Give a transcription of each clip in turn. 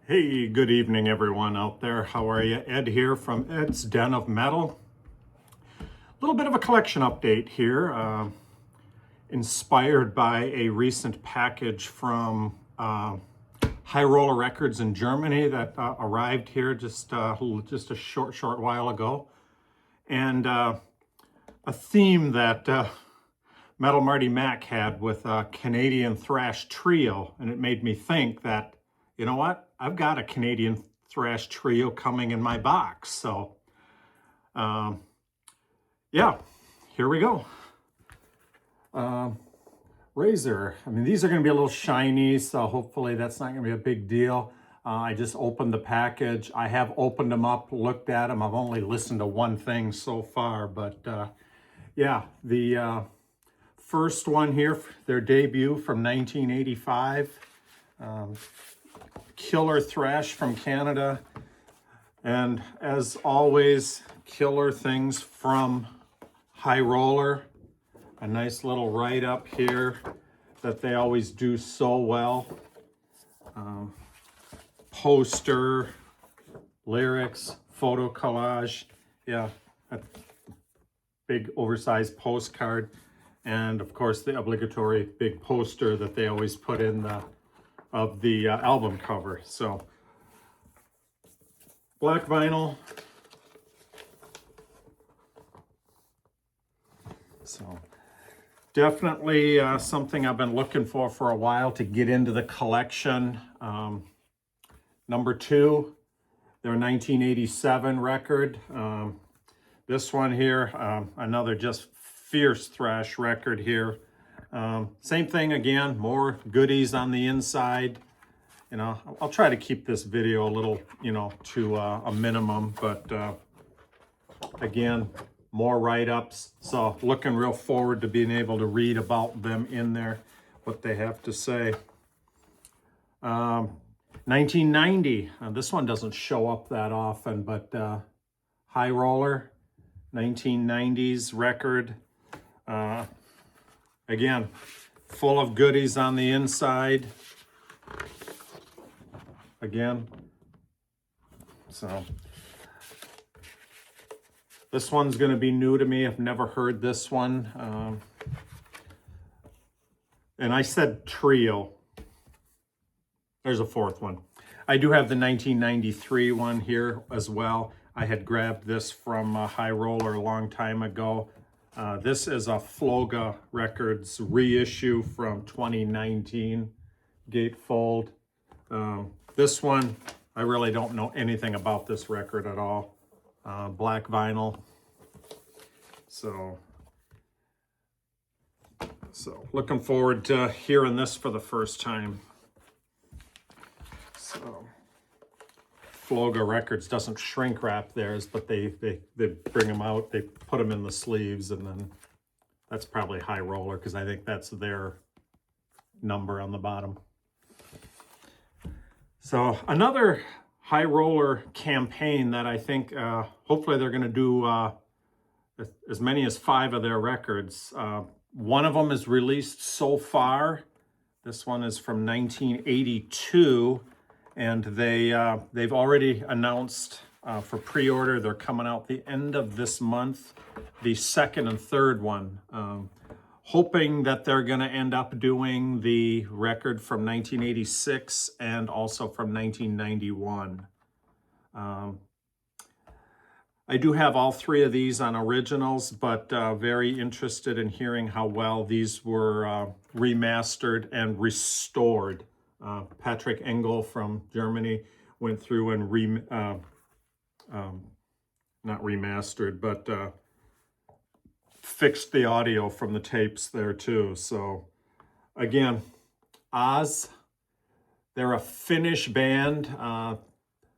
Hey, good evening, everyone out there. How are you? Ed here from Ed's Den of Metal. A little bit of a collection update here, inspired by a recent package from High Roller Records in Germany that arrived here just a short while ago, and a theme that Metal Marty Mac had with Canadian thrash trio, and it made me think that, you know what? I've got a Canadian thrash trio coming in my box. So, yeah, here we go. Razor. I mean, these are going to be a little shiny, so hopefully that's not going to be a big deal. I just opened the package. I have opened them up, looked at them. I've only listened to one thing so far, but yeah, the first one here, their debut from 1985. Killer thrash from Canada, and as always, killer things from High Roller. A nice little write-up here that they always do so well. Poster, lyrics, photo collage, yeah, a big oversized postcard, and of course the obligatory big poster that they always put in the album cover. So black vinyl. So definitely something I've been looking for a while to get into the collection. Number two, their 1987 record. This one here, another just fierce thrash record here. Same thing again, more goodies on the inside. You know, I'll try to keep this video a little, to a minimum, but again, more write-ups. So looking real forward to being able to read about them in there, what they have to say. 1990, this one doesn't show up that often, but High Roller, 1990s record. Again, full of goodies on the inside. Again, so this one's going to be new to me. I've never heard this one. And I said trio. There's a fourth one. I do have the 1993 one here as well. I had grabbed this from High Roller a long time ago. This is a Floga Records reissue from 2019, gatefold. This one, I really don't know anything about this record at all. Black vinyl. So looking forward to hearing this for the first time. So Floga Records doesn't shrink wrap theirs, but they bring them out, they put them in the sleeves, and then that's probably High Roller because I think that's their number on the bottom. So another High Roller campaign that I think hopefully they're going to do as many as 5 of their records. One of them is released so far. This one is from 1982, and they've already announced for pre-order they're coming out the end of this month, the second and third one. Hoping that they're going to end up doing the record from 1986 and also from 1991. I do have all 3 of these on originals, but very interested in hearing how well these were remastered and restored. Patrick Engel from Germany went through and not remastered, but fixed the audio from the tapes there too. So again, Oz, they're a Finnish band. I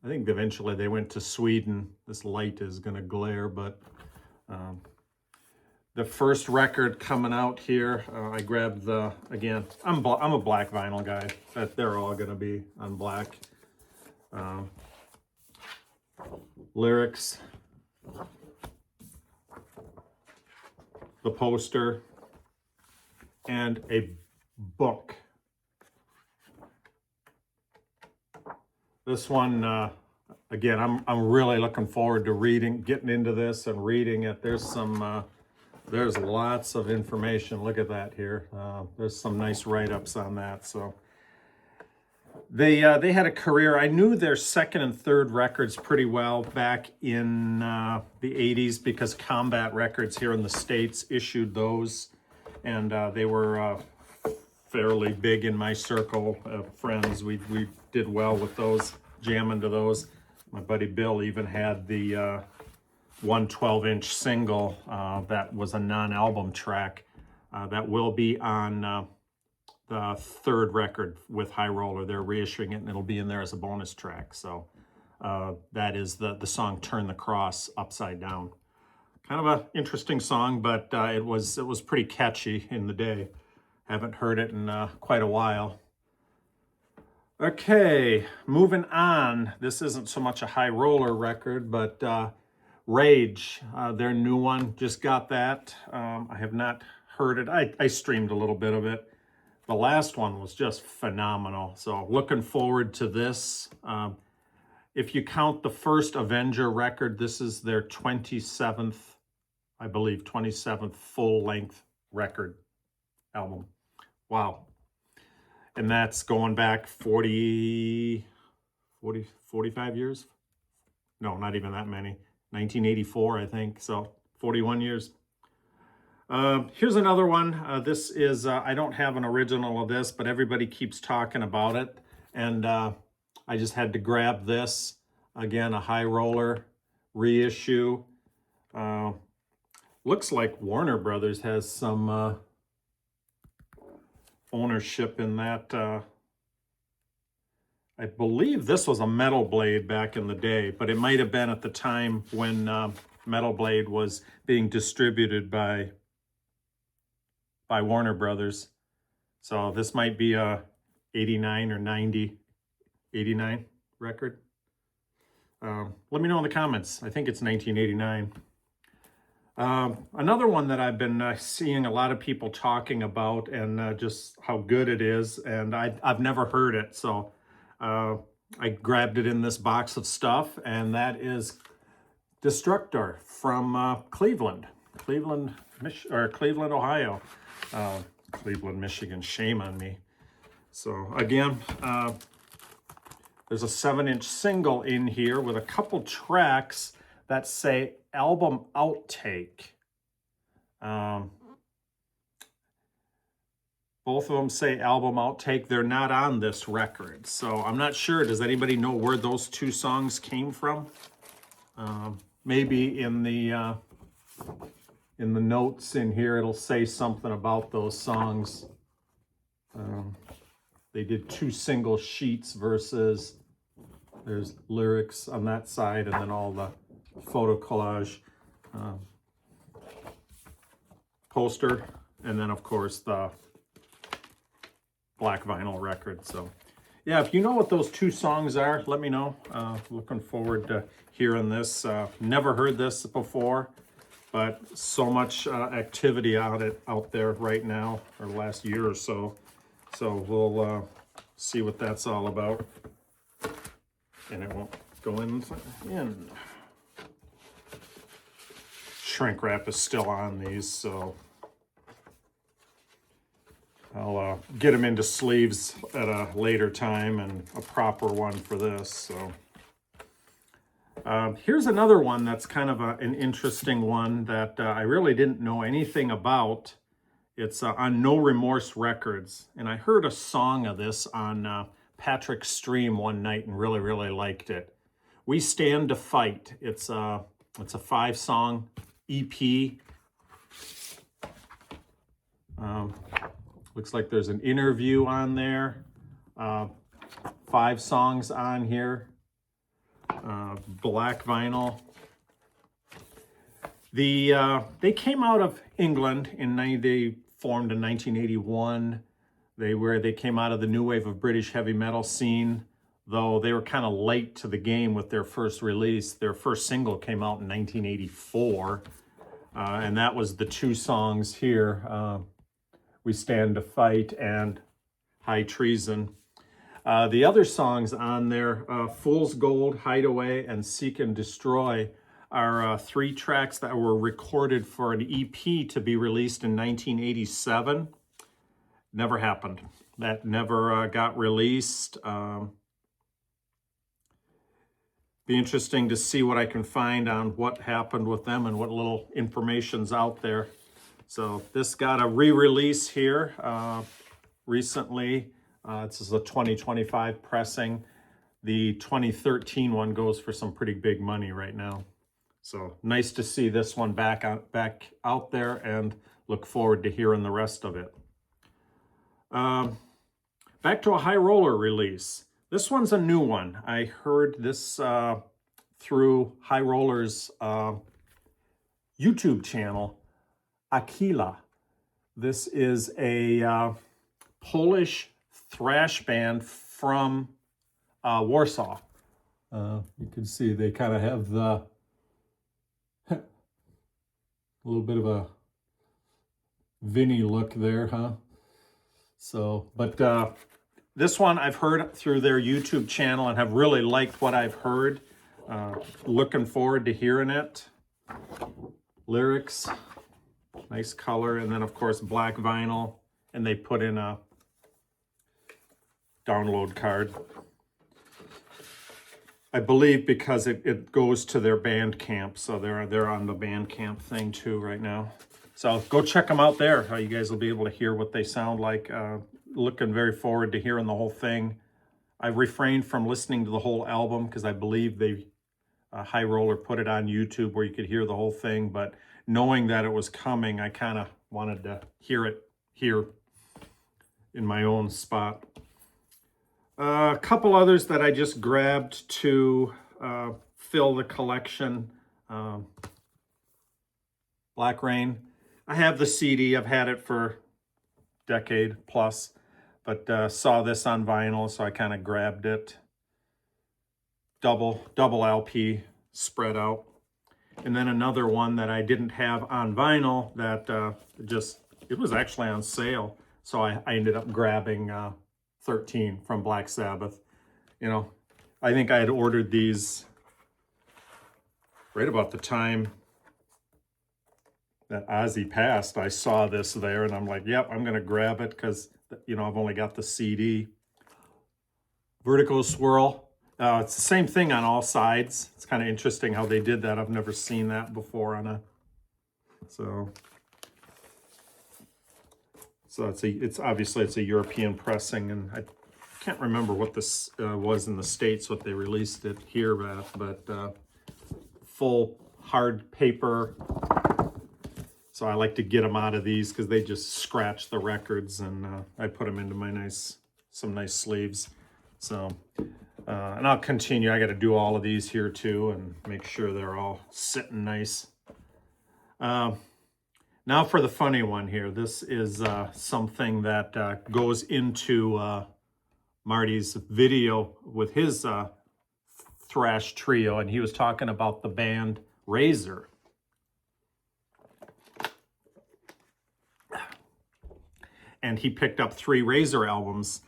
think eventually they went to Sweden. This light is going to glare, but the first record coming out here, I grabbed again, I'm a black vinyl guy. That they're all going to be on black. Lyrics, the poster, and a book. This one, again, I'm really looking forward to getting into this and reading it. There's lots of information. Look at that here. There's some nice write-ups on that. So they had a career. I knew their second and third records pretty well back in the 80s because Combat Records here in the States issued those, and they were fairly big in my circle of friends. We did well with those, jamming to those. My buddy Bill even had the 112-inch single that was a non-album track that will be on the third record with High Roller. They're reissuing it, and it'll be in there as a bonus track. So that is the song "Turn the Cross Upside Down." Kind of an interesting song, but it was pretty catchy in the day. Haven't heard it in quite a while. Okay, moving on. This isn't so much a High Roller record, but Rage, their new one, just got that. I have not heard it. I streamed a little bit of it. The last one was just phenomenal. So looking forward to this. If you count the first Avenger record, this is their 27th, I believe, 27th full-length record album. Wow. And that's going back 45 years? No, not even that many. 1984, I think. So 41 years. Here's another one. This is, I don't have an original of this, but everybody keeps talking about it. And I just had to grab this. Again, a High Roller reissue. Looks like Warner Brothers has some ownership in that. I believe this was a Metal Blade back in the day, but it might have been at the time when Metal Blade was being distributed by Warner Brothers. So this might be a 89 or 90, 89 record. Let me know in the comments. I think it's 1989. Another one that I've been seeing a lot of people talking about, and just how good it is, and I've never heard it, so I grabbed it in this box of stuff, and that is Destructor from Cleveland, Ohio. Cleveland, Michigan, shame on me. So again, there's a 7-inch single in here with a couple tracks that say album outtake. Both of them say album outtake. They're not on this record, so I'm not sure. Does anybody know where those two songs came from? Maybe in the notes in here, it'll say something about those songs. They did 2 single sheets versus there's lyrics on that side, and then all the photo collage poster, and then of course the black vinyl record. So yeah, if you know what those 2 songs are, let me know. Looking forward to hearing this. Never heard this before, but so much activity out there right now, or the last year or so. So we'll see what that's all about. And it won't go in. Shrink wrap is still on these, so I'll get them into sleeves at a later time, and a proper one for this. So here's another one that's kind of an interesting one that I really didn't know anything about. It's on No Remorse Records, and I heard a song of this on Patrick's stream one night and really, really liked it. We Stand to Fight. It's a 5-song EP. Looks like there's an interview on there. 5 songs on here. Black vinyl. They came out of England they formed in 1981. They came out of the new wave of British heavy metal scene, though they were kind of late to the game with their first release. Their first single came out in 1984, and that was the 2 songs here, We Stand to Fight and High Treason. The other songs on there, Fool's Gold, Hideaway, and Seek and Destroy, are 3 tracks that were recorded for an EP to be released in 1987. Never happened. That never got released. Be interesting to see what I can find on what happened with them and what little information's out there. So this got a re-release here recently. This is a 2025 pressing. The 2013 one goes for some pretty big money right now. So nice to see this one back out there, and look forward to hearing the rest of it. Back to a High Roller release. This one's a new one. I heard this through High Roller's YouTube channel, Akila. This is a Polish thrash band from Warsaw. You can see they kind of have the a little bit of a Vinny look there, huh? So, but this one I've heard through their YouTube channel and have really liked what I've heard. Looking forward to hearing it. Lyrics, nice color, and then of course black vinyl, and they put in a download card. I believe because it goes to their Bandcamp, so they're on the Bandcamp thing too right now. So go check them out there. You guys will be able to hear what they sound like. Looking very forward to hearing the whole thing. I've refrained from listening to the whole album because I believe they High Roller put it on YouTube where you could hear the whole thing, but knowing that it was coming, I kind of wanted to hear it here in my own spot. A couple others that I just grabbed to fill the collection. Black Rain. I have the CD. I've had it for a decade plus, but saw this on vinyl, so I kind of grabbed it. Double LP spread out. And then another one that I didn't have on vinyl that it was actually on sale. So I ended up grabbing 13 from Black Sabbath. You know, I think I had ordered these right about the time that Ozzy passed. I saw this there and I'm like, yep, I'm going to grab it because, you know, I've only got the CD. Vertigo Swirl. It's the same thing on all sides. It's kind of interesting how they did that. I've never seen that before on a, so it's obviously it's a European pressing, and I can't remember what this was in the States, what they released it here at, but full hard paper. So I like to get them out of these because they just scratch the records, and I put them into my some nice sleeves. So, and I'll continue. I got to do all of these here too and make sure they're all sitting nice. Now for the funny one here. This is something that goes into Marty's video with his thrash trio, and he was talking about the band Razor. And he picked up 3 Razor albums,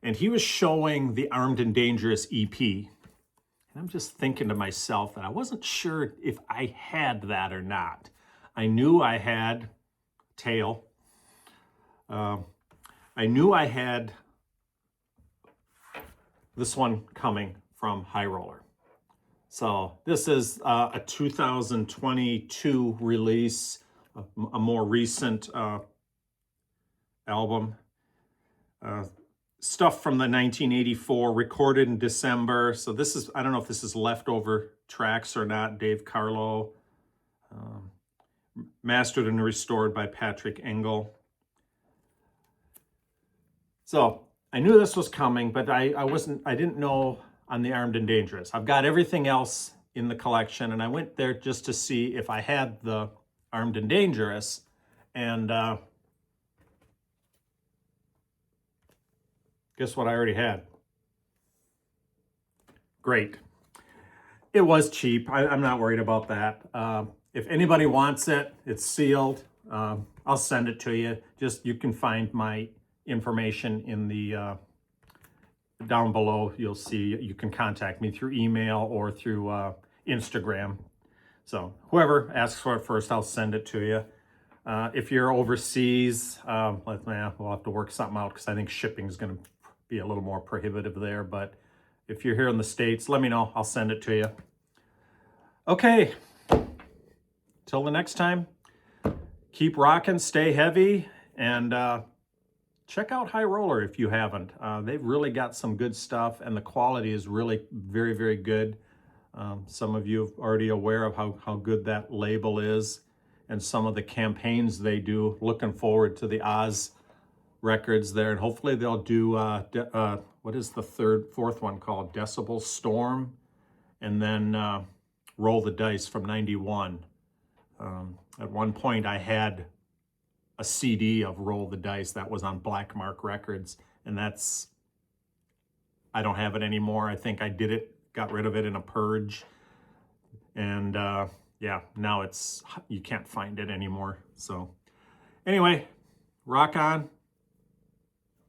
and he was showing the Armed and Dangerous EP. And I'm just thinking to myself that I wasn't sure if I had that or not. I knew I had Tail. I knew I had this one coming from High Roller. So this is a 2022 release, a more recent album. Stuff from the 1984, recorded in December. So this is, I don't know if this is leftover tracks or not. Dave Carlo. Mastered and restored by Patrick Engel. So I knew this was coming, but I didn't know on the Armed and Dangerous. I've got everything else in the collection, and I went there just to see if I had the Armed and Dangerous, and guess what I already had? Great. It was cheap. I'm not worried about that. If anybody wants it, it's sealed. I'll send it to you. Just, you can find my information in the down below, you'll see you can contact me through email or through Instagram. So whoever asks for it first, I'll send it to you. If you're overseas, we'll have to work something out because I think shipping is going to be a little more prohibitive there. But if you're here in the States, let me know. I'll send it to you. Okay. Till the next time, keep rocking, stay heavy, and check out High Roller if you haven't. They've really got some good stuff, and the quality is really very, very good. Some of you are already aware of how good that label is and some of the campaigns they do. Looking forward to the Oz records there, and hopefully they'll do, what is the fourth one called? Decibel Storm, and then Roll the Dice from 91. At one point I had a CD of Roll the Dice that was on Black Mark Records, and I don't have it anymore. I think I got rid of it in a purge, and yeah, now you can't find it anymore. So anyway, rock on,